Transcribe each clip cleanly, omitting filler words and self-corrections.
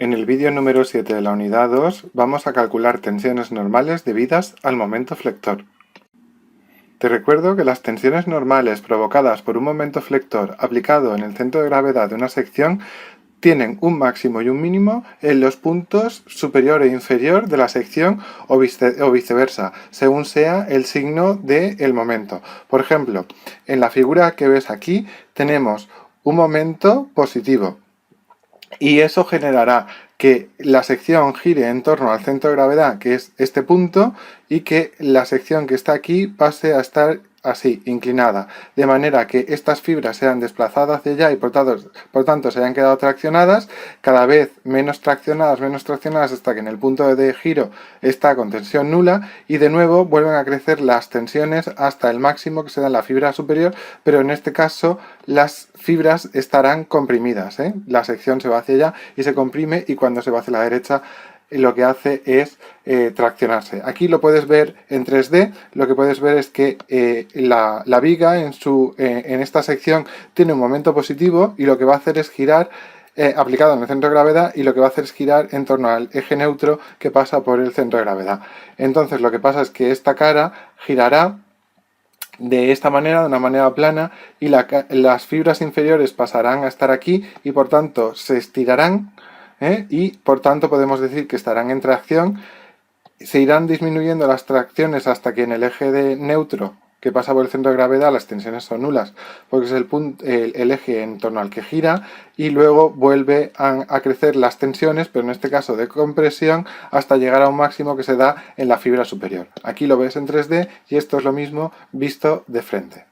En el vídeo número 7 de la unidad 2 vamos a calcular tensiones normales debidas al momento flector. Te recuerdo que las tensiones normales provocadas por un momento flector aplicado en el centro de gravedad de una sección tienen un máximo y un mínimo en los puntos superior e inferior de la sección o viceversa, según sea el signo del momento. Por ejemplo, en la figura que ves aquí tenemos un momento positivo. Y eso generará que la sección gire en torno al centro de gravedad, que es este punto, y que la sección que está aquí pase a estar así, inclinada, de manera que estas fibras sean desplazadas hacia allá y por tanto se hayan quedado traccionadas, cada vez menos traccionadas, hasta que en el punto de giro está con tensión nula y de nuevo vuelven a crecer las tensiones hasta el máximo que se da en la fibra superior, pero en este caso las fibras estarán comprimidas, La sección se va hacia allá y se comprime, y cuando se va hacia la derecha lo que hace es traccionarse. Aquí lo puedes ver en 3D, lo que puedes ver es que la viga en esta sección tiene un momento positivo y lo que va a hacer es girar aplicado en el centro de gravedad, y lo que va a hacer es girar en torno al eje neutro que pasa por el centro de gravedad. Entonces lo que pasa es que esta cara girará de esta manera, de una manera plana, y las fibras inferiores pasarán a estar aquí y por tanto se estirarán, y por tanto podemos decir que estarán en tracción. Se irán disminuyendo las tracciones hasta que en el eje de neutro que pasa por el centro de gravedad las tensiones son nulas, porque es el eje en torno al que gira, y luego vuelve a crecer las tensiones, pero en este caso de compresión, hasta llegar a un máximo que se da en la fibra superior. Aquí lo ves en 3D y esto es lo mismo visto de frente.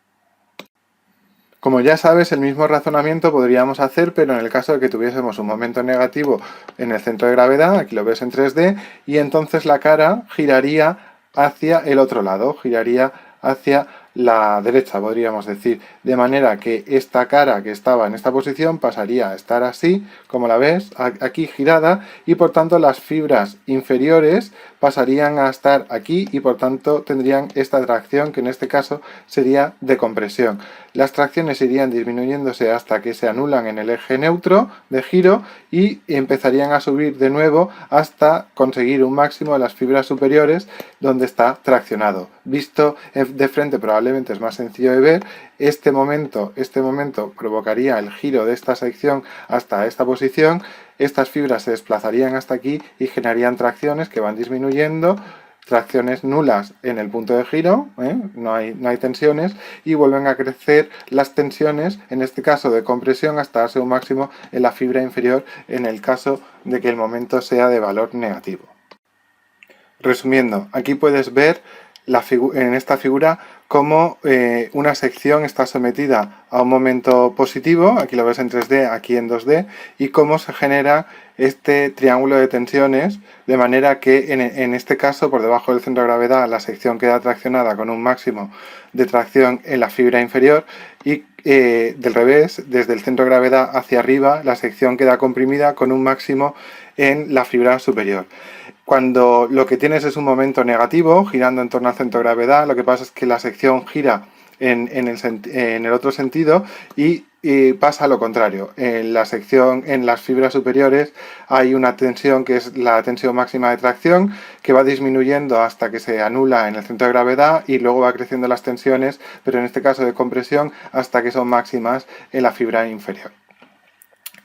Como ya sabes, el mismo razonamiento podríamos hacer, pero en el caso de que tuviésemos un momento negativo en el centro de gravedad, aquí lo ves en 3D, y entonces la cara giraría hacia el otro lado, giraría hacia la derecha, podríamos decir, de manera que esta cara que estaba en esta posición pasaría a estar así, como la ves, aquí girada, y por tanto las fibras inferiores pasarían a estar aquí y por tanto tendrían esta tracción, que en este caso sería de compresión. Las tracciones irían disminuyéndose hasta que se anulan en el eje neutro de giro y empezarían a subir de nuevo hasta conseguir un máximo de las fibras superiores donde está traccionado. Visto de frente probablemente es más sencillo de ver. Este momento provocaría el giro de esta sección hasta esta posición. Estas fibras se desplazarían hasta aquí y generarían tracciones que van disminuyendo, tracciones nulas en el punto de giro, no hay tensiones, y vuelven a crecer las tensiones, en este caso de compresión, hasta darse un máximo en la fibra inferior en el caso de que el momento sea de valor negativo. Resumiendo, aquí puedes ver en esta figura cómo una sección está sometida a un momento positivo, aquí lo ves en 3D, aquí en 2D, y cómo se genera este triángulo de tensiones, de manera que en este caso, por debajo del centro de gravedad, la sección queda traccionada con un máximo de tracción en la fibra inferior, y del revés, desde el centro de gravedad hacia arriba, la sección queda comprimida con un máximo en la fibra superior. Cuando lo que tienes es un momento negativo, girando en torno al centro de gravedad, lo que pasa es que la sección gira en el otro sentido y pasa lo contrario. En las fibras superiores hay una tensión que es la tensión máxima de tracción, que va disminuyendo hasta que se anula en el centro de gravedad, y luego va creciendo las tensiones, pero en este caso de compresión, hasta que son máximas en la fibra inferior.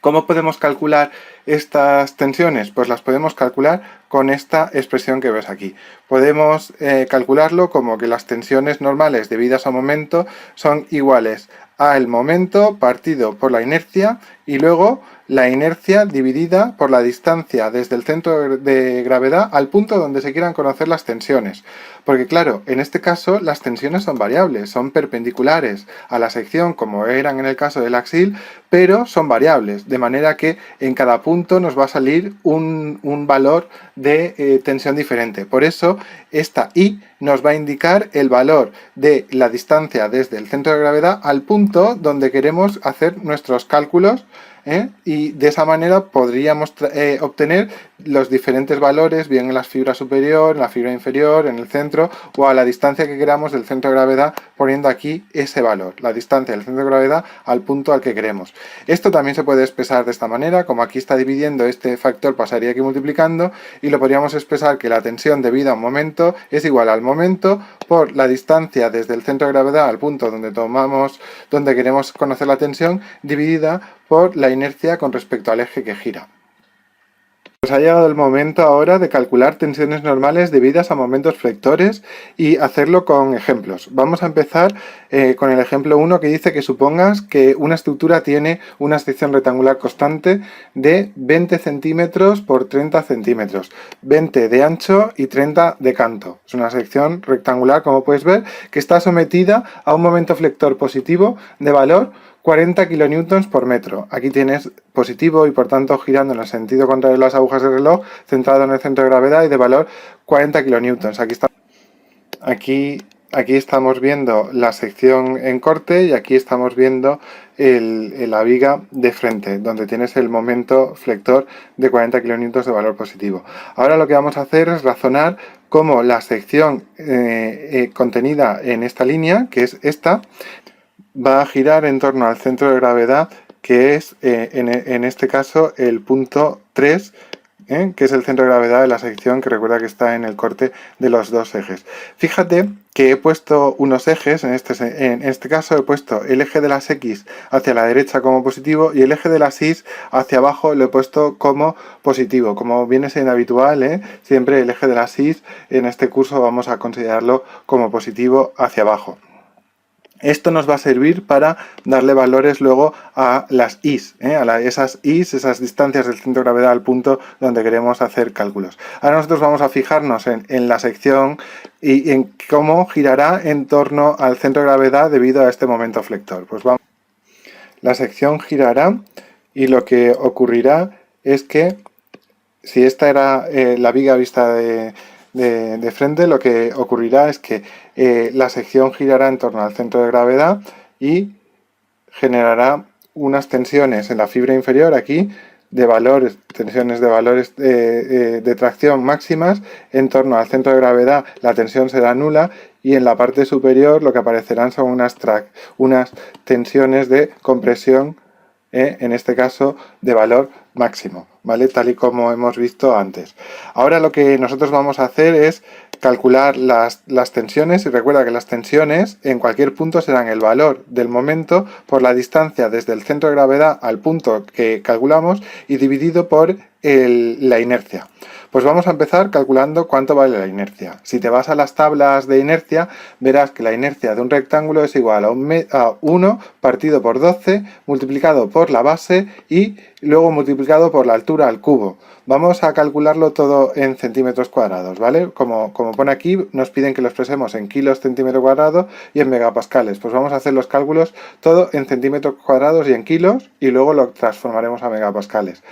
¿Cómo podemos calcular estas tensiones? Pues las podemos calcular con esta expresión que ves aquí. Podemos calcularlo como que las tensiones normales debidas al momento son iguales al momento partido por la inercia, y luego la inercia dividida por la distancia desde el centro de gravedad al punto donde se quieran conocer las tensiones. Porque claro, en este caso las tensiones son variables, son perpendiculares a la sección como eran en el caso del axil, pero son variables, de manera que en cada punto nos va a salir un valor de tensión diferente. Por eso esta I nos va a indicar el valor de la distancia desde el centro de gravedad al punto donde queremos hacer nuestros cálculos Y de esa manera podríamos obtener los diferentes valores, bien en la fibra superior, en la fibra inferior, en el centro o a la distancia que queramos del centro de gravedad, poniendo aquí ese valor, la distancia del centro de gravedad al punto al que queremos. Esto también se puede expresar de esta manera, como aquí está dividiendo, este factor pasaría aquí multiplicando y lo podríamos expresar que la tensión debida a un momento es igual al momento por la distancia desde el centro de gravedad al punto donde queremos conocer la tensión, dividida por la inercia con respecto al eje que gira. Pues ha llegado el momento ahora de calcular tensiones normales debidas a momentos flectores y hacerlo con ejemplos. Vamos a empezar con el ejemplo 1 que dice que supongas que una estructura tiene una sección rectangular constante de 20 centímetros por 30 centímetros, 20 de ancho y 30 de canto. Es una sección rectangular, como puedes ver, que está sometida a un momento flector positivo de valor 40 kilonewtons por metro. Aquí tienes positivo y por tanto girando en el sentido contrario de las agujas del reloj, centrado en el centro de gravedad y de valor 40 kilonewtons. Aquí estamos viendo la sección en corte y aquí estamos viendo la viga de frente, donde tienes el momento flector de 40 kilonewtons de valor positivo. Ahora lo que vamos a hacer es razonar cómo la sección contenida en esta línea, que es esta, va a girar en torno al centro de gravedad, que es en este caso el punto 3, que es el centro de gravedad de la sección, que recuerda que está en el corte de los dos ejes. Fíjate que he puesto unos ejes, en este caso he puesto el eje de las X hacia la derecha como positivo y el eje de las Y hacia abajo lo he puesto como positivo. Como viene siendo habitual, siempre el eje de las Y en este curso vamos a considerarlo como positivo hacia abajo. Esto nos va a servir para darle valores luego a las Is, esas Is, esas distancias del centro de gravedad al punto donde queremos hacer cálculos. Ahora nosotros vamos a fijarnos en la sección y en cómo girará en torno al centro de gravedad debido a este momento flector. Pues vamos. La sección girará y lo que ocurrirá es que si esta era la viga vista de frente, lo que ocurrirá es que la sección girará en torno al centro de gravedad y generará unas tensiones en la fibra inferior aquí tensiones de valores de tracción máximas. En torno al centro de gravedad la tensión será nula y en la parte superior lo que aparecerán son unas tensiones de compresión, en este caso de valor máximo, ¿vale? Tal y como hemos visto antes. Ahora lo que nosotros vamos a hacer es calcular las tensiones, y recuerda que las tensiones en cualquier punto serán el valor del momento por la distancia desde el centro de gravedad al punto que calculamos y dividido por la inercia. Pues vamos a empezar calculando cuánto vale la inercia. Si te vas a las tablas de inercia, verás que la inercia de un rectángulo es igual a 1 partido por 12 multiplicado por la base y luego multiplicado por la altura al cubo. Vamos a calcularlo todo en centímetros cuadrados, ¿vale? Como pone aquí, nos piden que lo expresemos en kilos centímetro cuadrado y en megapascales. Pues vamos a hacer los cálculos todo en centímetros cuadrados y en kilos y luego lo transformaremos a megapascales.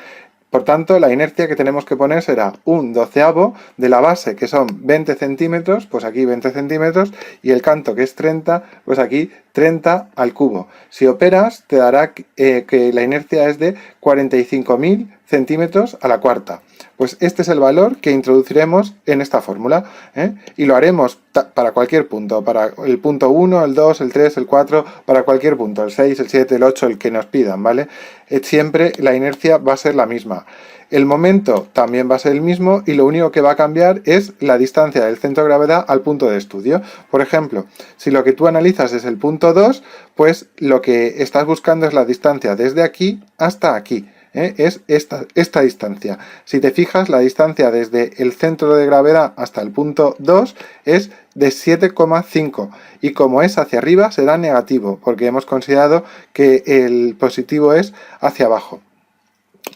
Por tanto, la inercia que tenemos que poner será un doceavo de la base, que son 20 centímetros, pues aquí 20 centímetros, y el canto, que es 30, pues aquí 30 al cubo. Si operas, te dará que la inercia es de 45.000 centímetros a la cuarta. Pues este es el valor que introduciremos en esta fórmula, y lo haremos para cualquier punto, para el punto 1, el 2, el 3, el 4, para cualquier punto, el 6, el 7, el 8, el que nos pidan, ¿vale? Siempre la inercia va a ser la misma. El momento también va a ser el mismo y lo único que va a cambiar es la distancia del centro de gravedad al punto de estudio. Por ejemplo, si lo que tú analizas es el punto 2, pues lo que estás buscando es la distancia desde aquí hasta aquí. Es esta distancia. Si te fijas, la distancia desde el centro de gravedad hasta el punto 2 es de 7,5 y como es hacia arriba será negativo porque hemos considerado que el positivo es hacia abajo.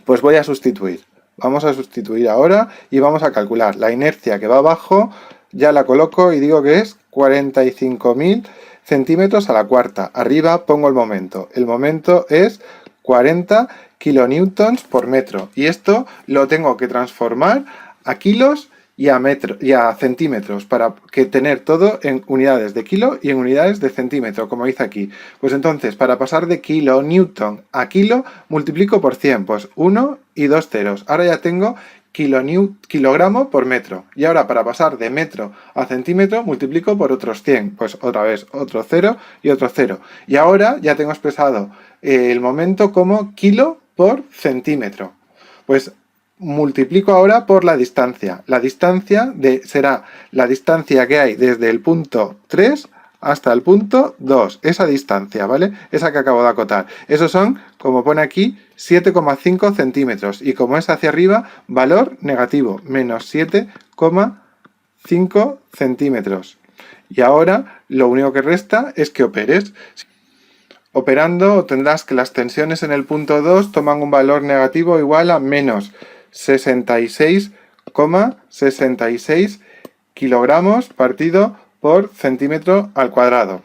Pues voy a sustituir. Vamos a sustituir ahora y vamos a calcular la inercia que va abajo. Ya la coloco y digo que es 45.000 centímetros a la cuarta. Arriba pongo el momento. El momento es 40 kilonewtons por metro. Y esto lo tengo que transformar a kilos y a centímetros, para que tener todo en unidades de kilo y en unidades de centímetro, como dice aquí. Pues entonces, para pasar de kilonewton a kilo, multiplico por 100, pues 1 y 2 ceros. Ahora ya tengo kilogramo por metro. Y ahora para pasar de metro a centímetro multiplico por otros 100. Pues otra vez otro 0 y otro 0. Y ahora ya tengo expresado el momento como kilo por centímetro. Pues multiplico ahora por la distancia. La distancia será la distancia que hay desde el punto 3 hasta el punto 2, esa distancia, ¿vale? Esa que acabo de acotar. Esos son, como pone aquí, 7,5 centímetros. Y como es hacia arriba, valor negativo, menos 7,5 centímetros. Y ahora, lo único que resta es que operes. Operando, obtendrás que las tensiones en el punto 2 toman un valor negativo igual a menos 66,66 kilogramos partido por centímetro al cuadrado.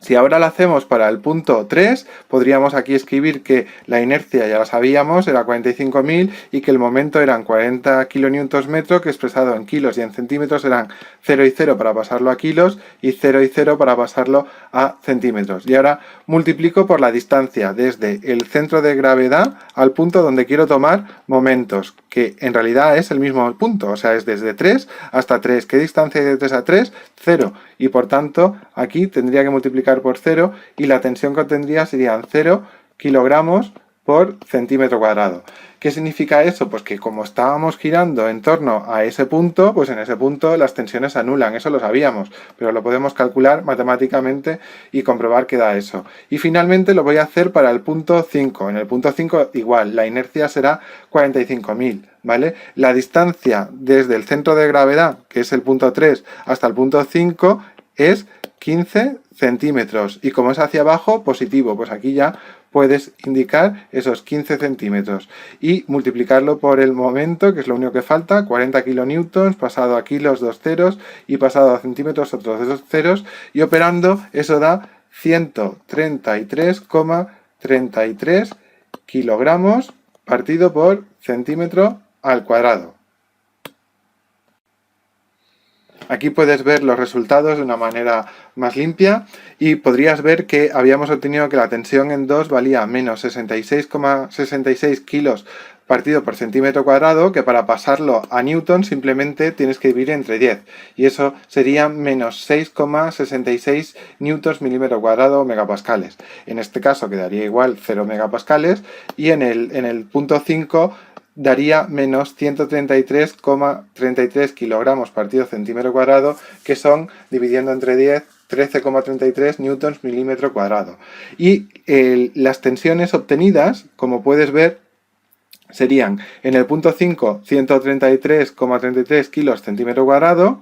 Si ahora lo hacemos para el punto 3, podríamos aquí escribir que la inercia ya la sabíamos, era 45.000 y que el momento eran 40 kilonewtons metro, que expresado en kilos y en centímetros eran 0 y 0 para pasarlo a kilos y 0 y 0 para pasarlo a centímetros. Y ahora multiplico por la distancia desde el centro de gravedad al punto donde quiero tomar momentos, que en realidad es el mismo punto, o sea, es desde 3 hasta 3. ¿Qué distancia hay de 3 a 3? 0. Y por tanto, aquí tendría que multiplicar por 0 y la tensión que obtendría serían 0 kilogramos por centímetro cuadrado. ¿Qué significa eso? Pues que como estábamos girando en torno a ese punto, pues en ese punto las tensiones se anulan, eso lo sabíamos, pero lo podemos calcular matemáticamente y comprobar que da eso. Y finalmente lo voy a hacer para el punto 5. En el punto 5 igual, la inercia será 45.000, ¿vale? La distancia desde el centro de gravedad, que es el punto 3, hasta el punto 5, es 15 centímetros. Y como es hacia abajo, positivo, pues aquí ya puedes indicar esos 15 centímetros y multiplicarlo por el momento, que es lo único que falta, 40 kilonewtons, pasado a kilos 2 ceros y pasado a centímetros otros 2 ceros, y operando eso da 133,33 kilogramos partido por centímetro al cuadrado. Aquí puedes ver los resultados de una manera más limpia y podrías ver que habíamos obtenido que la tensión en 2 valía menos 66,66 kilos partido por centímetro cuadrado, que para pasarlo a newton simplemente tienes que dividir entre 10 y eso sería menos 6,66 newtons milímetro cuadrado megapascales. En este caso quedaría igual 0 megapascales y en el punto 5 daría menos 133,33 kilogramos partido centímetro cuadrado, que son, dividiendo entre 10, 13,33 newtons milímetro cuadrado. Y las tensiones obtenidas, como puedes ver, serían en el punto 5 133,33 kilos centímetro cuadrado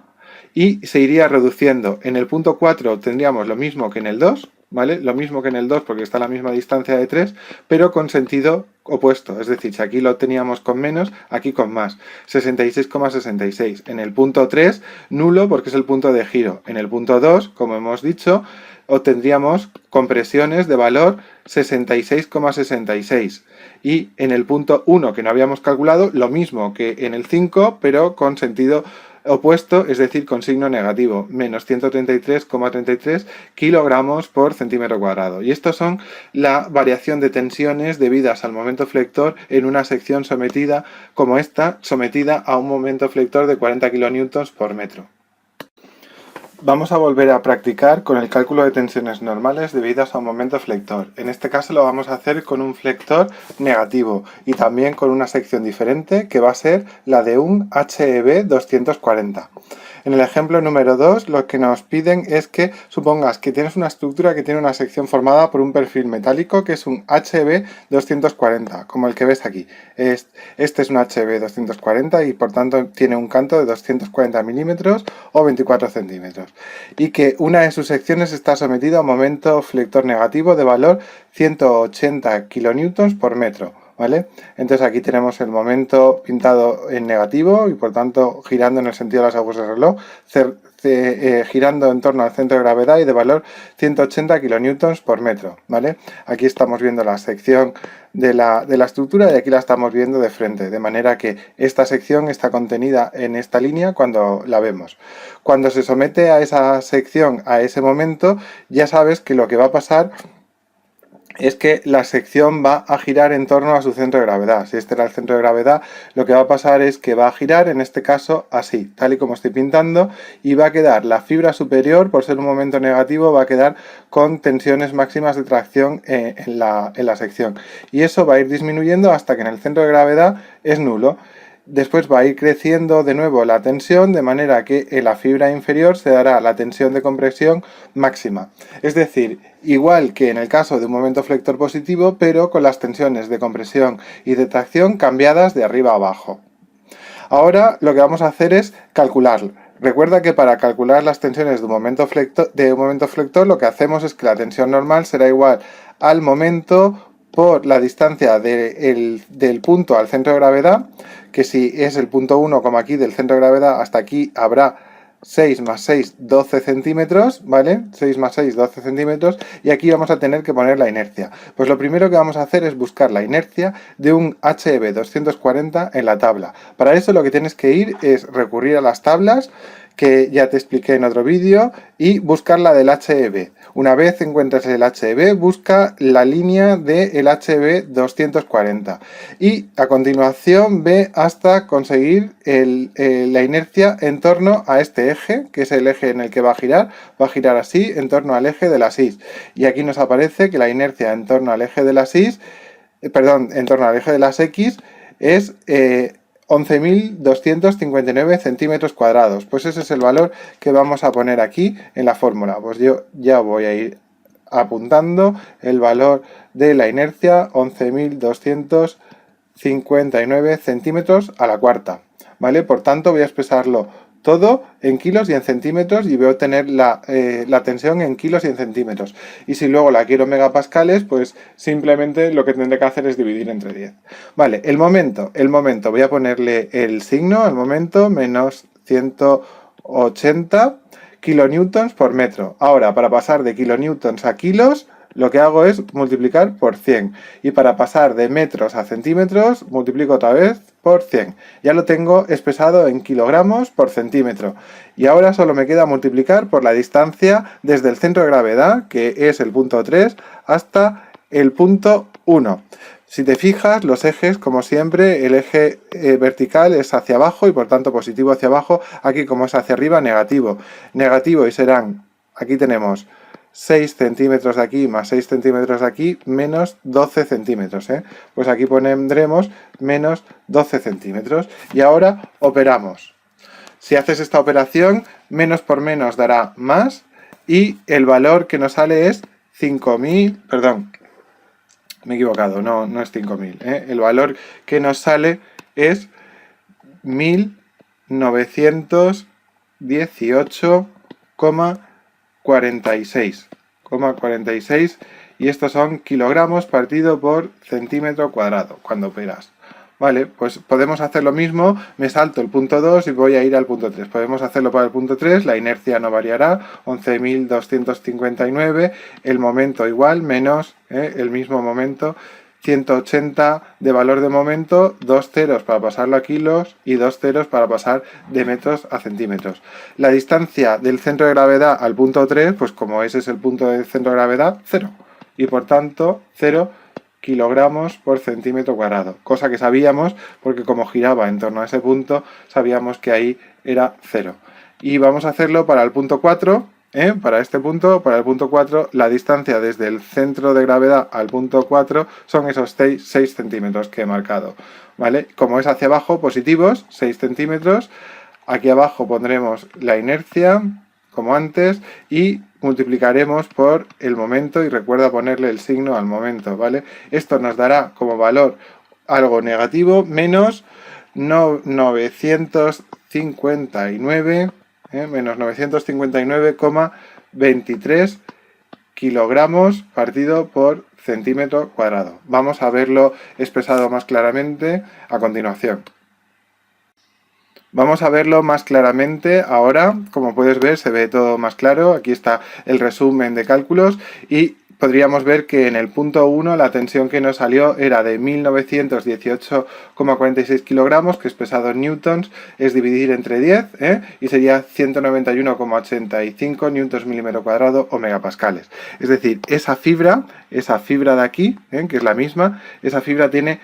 y se iría reduciendo. En el punto 4 tendríamos lo mismo que en el 2, ¿vale? Lo mismo que en el 2 porque está a la misma distancia de 3, pero con sentido opuesto. Es decir, si aquí lo teníamos con menos, aquí con más. 66,66. En el punto 3, nulo porque es el punto de giro. En el punto 2, como hemos dicho, obtendríamos compresiones de valor 66,66. Y en el punto 1, que no habíamos calculado, lo mismo que en el 5, pero con sentido opuesto, es decir, con signo negativo, menos 133,33 kilogramos por centímetro cuadrado. Y estos son la variación de tensiones debidas al momento flector en una sección sometida como esta, sometida a un momento flector de 40 kilonewtons por metro. Vamos a volver a practicar con el cálculo de tensiones normales debidas a un momento flector. En este caso lo vamos a hacer con un flector negativo y también con una sección diferente que va a ser la de un HEB 240. En el ejemplo número 2 lo que nos piden es que supongas que tienes una estructura que tiene una sección formada por un perfil metálico que es un HB 240, como el que ves aquí. Este es un HB 240 y por tanto tiene un canto de 240 milímetros o 24 centímetros. Y que una de sus secciones está sometida a un momento flector negativo de valor 180 kilonewtons por metro. ¿vale? Entonces aquí tenemos el momento pintado en negativo y por tanto girando en el sentido de las agujas del reloj, girando en torno al centro de gravedad y de valor 180 kilonewtons por metro, ¿vale? Aquí estamos viendo la sección de la estructura y aquí la estamos viendo de frente, de manera que esta sección está contenida en esta línea cuando la vemos. Cuando se somete a esa sección, a ese momento, ya sabes que lo que va a pasar es que la sección va a girar en torno a su centro de gravedad. Si este era el centro de gravedad, lo que va a pasar es que va a girar, en este caso, así, tal y como estoy pintando, y va a quedar la fibra superior, por ser un momento negativo, va a quedar con tensiones máximas de tracción en la sección. Y eso va a ir disminuyendo hasta que en el centro de gravedad es nulo. Después va a ir creciendo de nuevo la tensión, de manera que en la fibra inferior se dará la tensión de compresión máxima. Es decir, igual que en el caso de un momento flector positivo, pero con las tensiones de compresión y de tracción cambiadas de arriba a abajo. Ahora lo que vamos a hacer es calcularlo. Recuerda que para calcular las tensiones de un momento flector, lo que hacemos es que la tensión normal será igual al momento por la distancia del punto al centro de gravedad, que si es el punto 1, como aquí, del centro de gravedad hasta aquí habrá 6 más 6, 12 centímetros, ¿vale? 6 más 6, 12 centímetros, y aquí vamos a tener que poner la inercia. Pues lo primero que vamos a hacer es buscar la inercia de un HEB 240 en la tabla. Para eso lo que tienes que ir es recurrir a las tablas, que ya te expliqué en otro vídeo, y buscar la del HEB. Una vez encuentres el HEB, busca la línea del HEB 240 y a continuación ve hasta conseguir la inercia en torno a este eje, que es el eje en el que va a girar así en torno al eje de la SIS. Y aquí nos aparece que la inercia en torno al eje de la SIS, en torno al eje de las X, es 11.259 centímetros cuadrados. Pues ese es el valor que vamos a poner aquí en la fórmula. Pues yo ya voy a ir apuntando el valor de la inercia, 11.259 centímetros a la cuarta, ¿vale? Por tanto voy a expresarlo todo en kilos y en centímetros y voy a obtener la tensión en kilos y en centímetros. Y si luego la quiero en megapascales, pues simplemente lo que tendré que hacer es dividir entre 10. Vale, el momento, voy a ponerle el signo, al momento, menos 180 kilonewtons por metro. Ahora, para pasar de kilonewtons a kilos, lo que hago es multiplicar por 100. Y para pasar de metros a centímetros, multiplico otra vez por 100. Ya lo tengo expresado en kilogramos por centímetro. Y ahora solo me queda multiplicar por la distancia desde el centro de gravedad, que es el punto 3, hasta el punto 1. Si te fijas, los ejes, como siempre, el eje vertical es hacia abajo y por tanto positivo hacia abajo. Aquí, como es hacia arriba, negativo. Negativo, y serán, aquí tenemos 6 centímetros de aquí más 6 centímetros de aquí, menos 12 centímetros. Pues aquí pondremos menos 12 centímetros. Y ahora operamos. Si haces esta operación, menos por menos dará más. Y el valor que nos sale es 5.000, perdón, me he equivocado, no es 5.000. El valor que nos sale es 1.918,46. Y estos son kilogramos partido por centímetro cuadrado cuando operas. Vale, pues podemos hacer lo mismo, me salto el punto 2 y voy a ir al punto 3. Podemos hacerlo para el punto 3, la inercia no variará, 11.259, el momento igual, menos el mismo momento, 180 de valor de momento, 2 ceros para pasarlo a kilos y 2 ceros para pasar de metros a centímetros. La distancia del centro de gravedad al punto 3, pues como ese es el punto del centro de gravedad, 0. Y por tanto, 0 kilogramos por centímetro cuadrado, cosa que sabíamos porque como giraba en torno a ese punto, sabíamos que ahí era 0. Y vamos a hacerlo para el punto 4, para este punto, para el punto 4, la distancia desde el centro de gravedad al punto 4 son esos 6 centímetros que he marcado, ¿vale? Como es hacia abajo, positivos, 6 centímetros, aquí abajo pondremos la inercia, como antes, y multiplicaremos por el momento y recuerda ponerle el signo al momento, ¿vale? Esto nos dará como valor algo negativo, menos 959, menos 959,23 kilogramos partido por centímetro cuadrado. Vamos a verlo expresado más claramente a continuación. Vamos a verlo más claramente ahora. Como puedes ver, se ve todo más claro. Aquí está el resumen de cálculos y podríamos ver que en el punto 1 la tensión que nos salió era de 1918,46 kilogramos, que expresado en newtons es dividir entre 10, y sería 191,85 newtons milímetro cuadrado o megapascales. Es decir, esa fibra de aquí, que es la misma, esa fibra tiene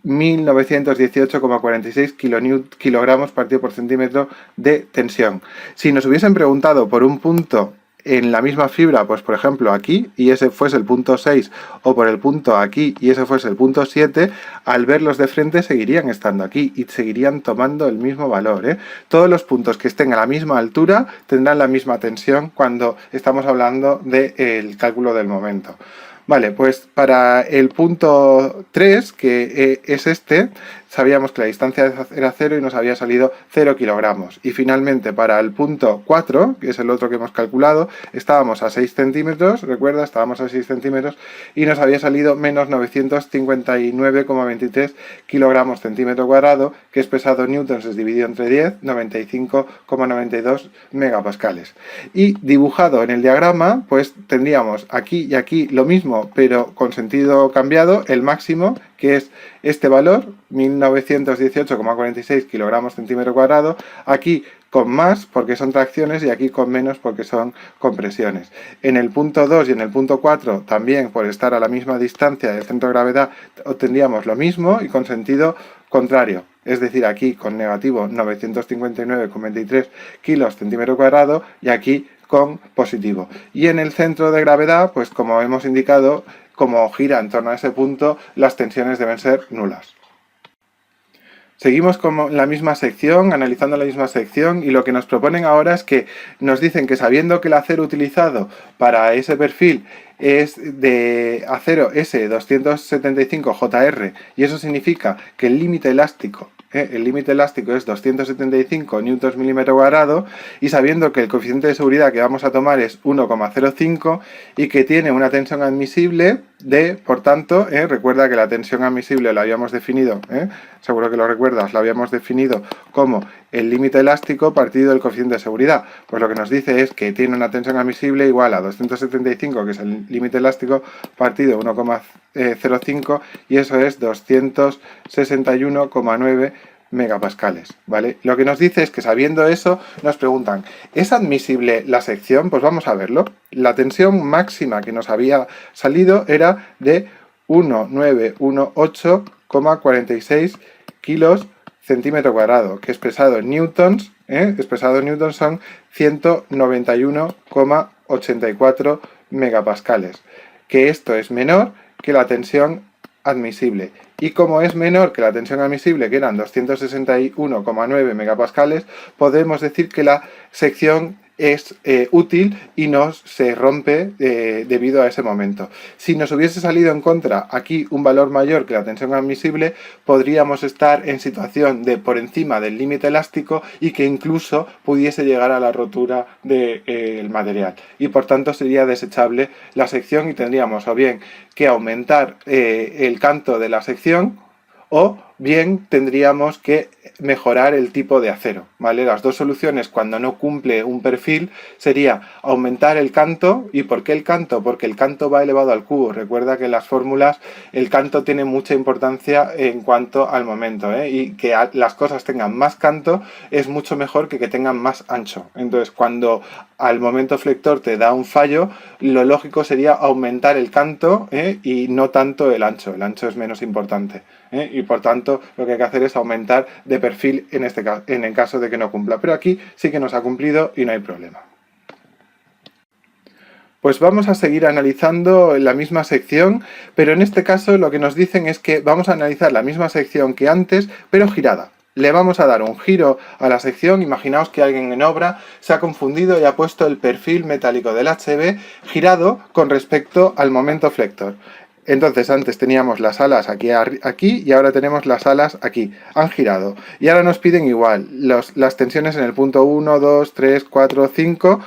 1918,46 kilogramos partido por centímetro de tensión. Si nos hubiesen preguntado por un punto en la misma fibra, pues por ejemplo aquí, y ese fuese el punto 6, o por el punto aquí, y ese fuese el punto 7, al verlos de frente seguirían estando aquí y seguirían tomando el mismo valor. Todos los puntos que estén a la misma altura tendrán la misma tensión cuando estamos hablando del cálculo del momento. Vale, pues para el punto 3, que es este, sabíamos que la distancia era 0 y nos había salido 0 kilogramos. Y finalmente para el punto 4, que es el otro que hemos calculado, estábamos a 6 centímetros, recuerda, estábamos a 6 centímetros y nos había salido menos 959,23 kilogramos centímetro cuadrado, que es pesado en newtons, es dividido entre 10, 95,92 megapascales. Y dibujado en el diagrama, pues tendríamos aquí y aquí lo mismo, pero con sentido cambiado, el máximo, que es este valor, 1918,46 kilogramos centímetro cuadrado, aquí con más porque son tracciones y aquí con menos porque son compresiones. En el punto 2 y en el punto 4 también, por estar a la misma distancia del centro de gravedad, obtendríamos lo mismo y con sentido contrario. Es decir, aquí con negativo 959,23 kilos centímetro cuadrado y aquí con positivo. Y en el centro de gravedad, pues como hemos indicado, como gira en torno a ese punto, las tensiones deben ser nulas. Seguimos con la misma sección, analizando la misma sección, y lo que nos proponen ahora es que nos dicen que sabiendo que el acero utilizado para ese perfil es de acero S275JR y eso significa que el límite elástico es 275 newtons milímetro cuadrado, y sabiendo que el coeficiente de seguridad que vamos a tomar es 1,05 y que tiene una tensión admisible de, por tanto, recuerda que la tensión admisible la habíamos definido, seguro que lo recuerdas, la habíamos definido como el límite elástico partido del coeficiente de seguridad. Pues lo que nos dice es que tiene una tensión admisible igual a 275, que es el límite elástico, partido 1,05, y eso es 261,9 megapascales, ¿vale? Lo que nos dice es que sabiendo eso, nos preguntan, ¿es admisible la sección? Pues vamos a verlo. La tensión máxima que nos había salido era de 1918,46 kilos centímetro cuadrado, que expresado en newtons, son 191,84 megapascales, que esto es menor que la tensión admisible. Y como es menor que la tensión admisible, que eran 261,9 megapascales, podemos decir que la sección es útil y no se rompe debido a ese momento. Si nos hubiese salido en contra aquí un valor mayor que la tensión admisible, podríamos estar en situación de por encima del límite elástico y que incluso pudiese llegar a la rotura del material. Y por tanto sería desechable la sección y tendríamos o bien que aumentar el canto de la sección, o bien tendríamos que mejorar el tipo de acero, ¿vale? Las dos soluciones cuando no cumple un perfil sería aumentar el canto. ¿Y por qué el canto? Porque el canto va elevado al cubo. Recuerda que en las fórmulas el canto tiene mucha importancia en cuanto al momento, y que las cosas tengan más canto es mucho mejor que tengan más ancho. Entonces, cuando al momento flector te da un fallo, lo lógico sería aumentar el canto, y no tanto el ancho. El ancho es menos importante, y por tanto lo que hay que hacer es aumentar de perfil en el caso de que no cumpla. Pero aquí sí que nos ha cumplido y no hay problema. Pues vamos a seguir analizando la misma sección, pero en este caso lo que nos dicen es que vamos a analizar la misma sección que antes, pero girada. Le vamos a dar un giro a la sección. Imaginaos que alguien en obra se ha confundido y ha puesto el perfil metálico del HB girado con respecto al momento flector. Entonces antes teníamos las alas aquí y ahora tenemos las alas aquí. Han girado. Y ahora nos piden igual las tensiones en el punto 1, 2, 3, 4, 5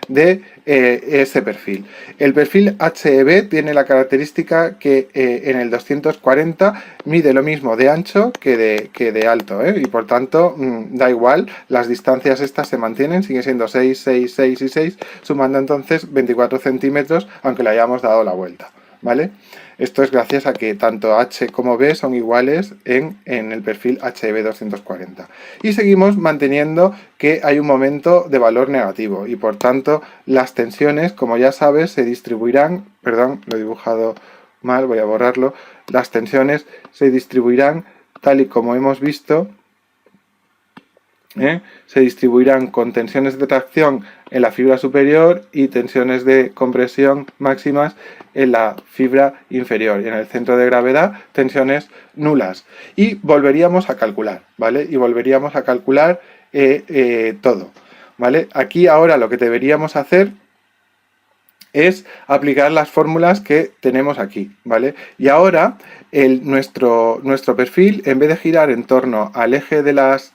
de ese perfil. El perfil HEB tiene la característica que en el 240 mide lo mismo de ancho que de alto. Y por tanto da igual, las distancias estas se mantienen, sigue siendo 6, 6, 6 y 6, sumando entonces 24 centímetros aunque le hayamos dado la vuelta. ¿Vale? Esto es gracias a que tanto H como B son iguales en el perfil HEB 240. Y seguimos manteniendo que hay un momento de valor negativo y por tanto las tensiones, como ya sabes, se distribuirán, perdón, lo he dibujado mal, voy a borrarlo, las tensiones se distribuirán tal y como hemos visto, se distribuirán con tensiones de tracción en la fibra superior y tensiones de compresión máximas en la fibra inferior. Y en el centro de gravedad, tensiones nulas. Y volveríamos a calcular, ¿vale? Y volveríamos a calcular todo, ¿vale? Aquí ahora lo que deberíamos hacer es aplicar las fórmulas que tenemos aquí, ¿vale? Y ahora nuestro perfil, en vez de girar en torno al eje de las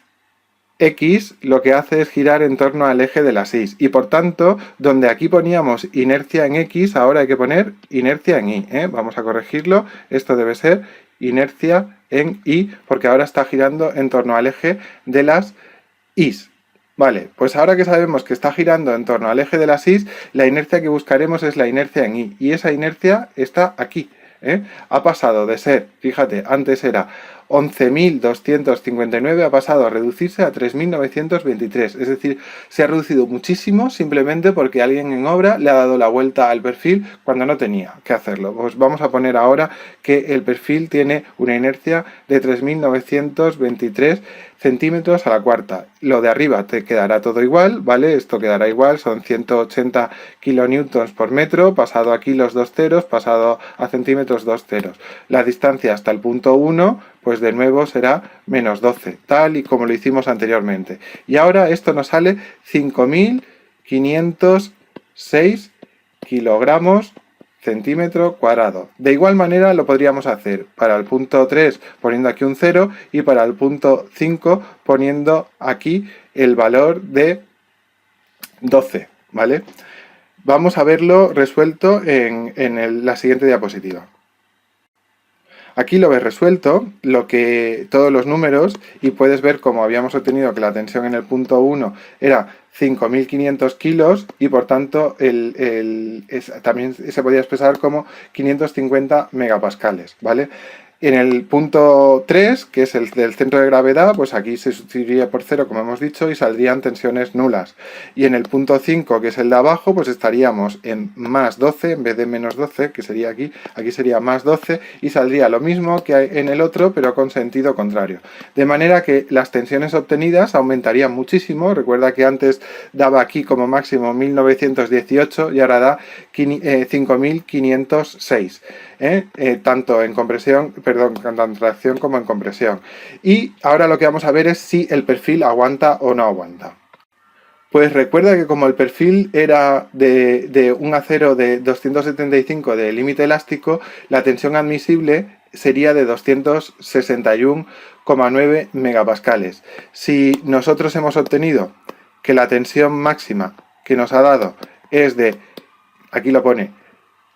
X, lo que hace es girar en torno al eje de las Y y por tanto, donde aquí poníamos inercia en X, ahora hay que poner inercia en Y, Vamos a corregirlo, esto debe ser inercia en Y porque ahora está girando en torno al eje de las Y. Vale, pues ahora que sabemos que está girando en torno al eje de las Y, la inercia que buscaremos es la inercia en Y y esa inercia está aquí. Ha pasado de ser, fíjate, antes era 11.259, ha pasado a reducirse a 3.923, es decir, se ha reducido muchísimo simplemente porque alguien en obra le ha dado la vuelta al perfil cuando no tenía que hacerlo. Pues vamos a poner ahora que el perfil tiene una inercia de 3.923 centímetros a la cuarta. Lo de arriba te quedará todo igual, ¿vale? Esto quedará igual, son 180 kilonewtons por metro, pasado aquí los dos ceros, pasado a centímetros dos ceros. La distancia hasta el punto 1, pues de nuevo será menos 12, tal y como lo hicimos anteriormente. Y ahora esto nos sale 5.506 kilogramos centímetro cuadrado. De igual manera lo podríamos hacer para el punto 3 poniendo aquí un 0 y para el punto 5 poniendo aquí el valor de 12, ¿vale? Vamos a verlo resuelto en la siguiente diapositiva. Aquí lo ves resuelto, todos los números, y puedes ver cómo habíamos obtenido que la tensión en el punto 1 era 5.500 kilos y por tanto también se podía expresar como 550 megapascales, ¿vale? En el punto 3, que es el del centro de gravedad, pues aquí se sustituiría por 0, como hemos dicho, y saldrían tensiones nulas. Y en el punto 5, que es el de abajo, pues estaríamos en más 12, en vez de menos 12, que sería aquí sería más 12, y saldría lo mismo que en el otro, pero con sentido contrario. De manera que las tensiones obtenidas aumentarían muchísimo. Recuerda que antes daba aquí como máximo 1918 y ahora da 5.506. Tanto en tanto en tracción como en compresión. Y ahora lo que vamos a ver es si el perfil aguanta o no aguanta. Pues recuerda que como el perfil era de un acero de 275 de límite elástico, la tensión admisible sería de 261,9 megapascales. Si nosotros hemos obtenido que la tensión máxima que nos ha dado es de, aquí lo pone,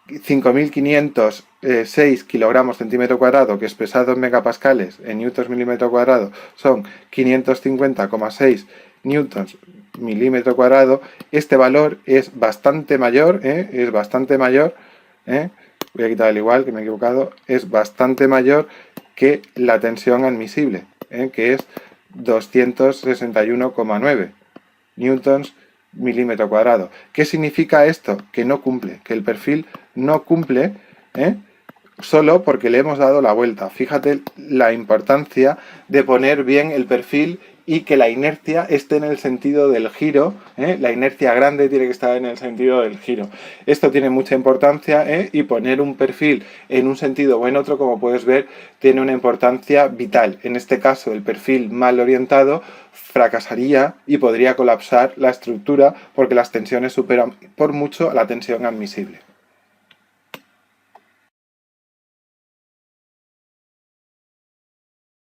5.506 kilogramos centímetro cuadrado, que expresado en megapascales en newtons milímetro cuadrado son 550,6 newtons milímetro cuadrado, este valor es bastante mayor, voy a quitar el igual que me he equivocado, es bastante mayor que la tensión admisible, que es 261,9 newtons milímetro cuadrado. ¿Qué significa esto? Que no cumple, que el perfil no cumple, solo porque le hemos dado la vuelta. Fíjate la importancia de poner bien el perfil y que la inercia esté en el sentido del giro, la inercia grande tiene que estar en el sentido del giro. Esto tiene mucha importancia, y poner un perfil en un sentido o en otro, como puedes ver, tiene una importancia vital. En este caso, el perfil mal orientado fracasaría y podría colapsar la estructura porque las tensiones superan por mucho a la tensión admisible.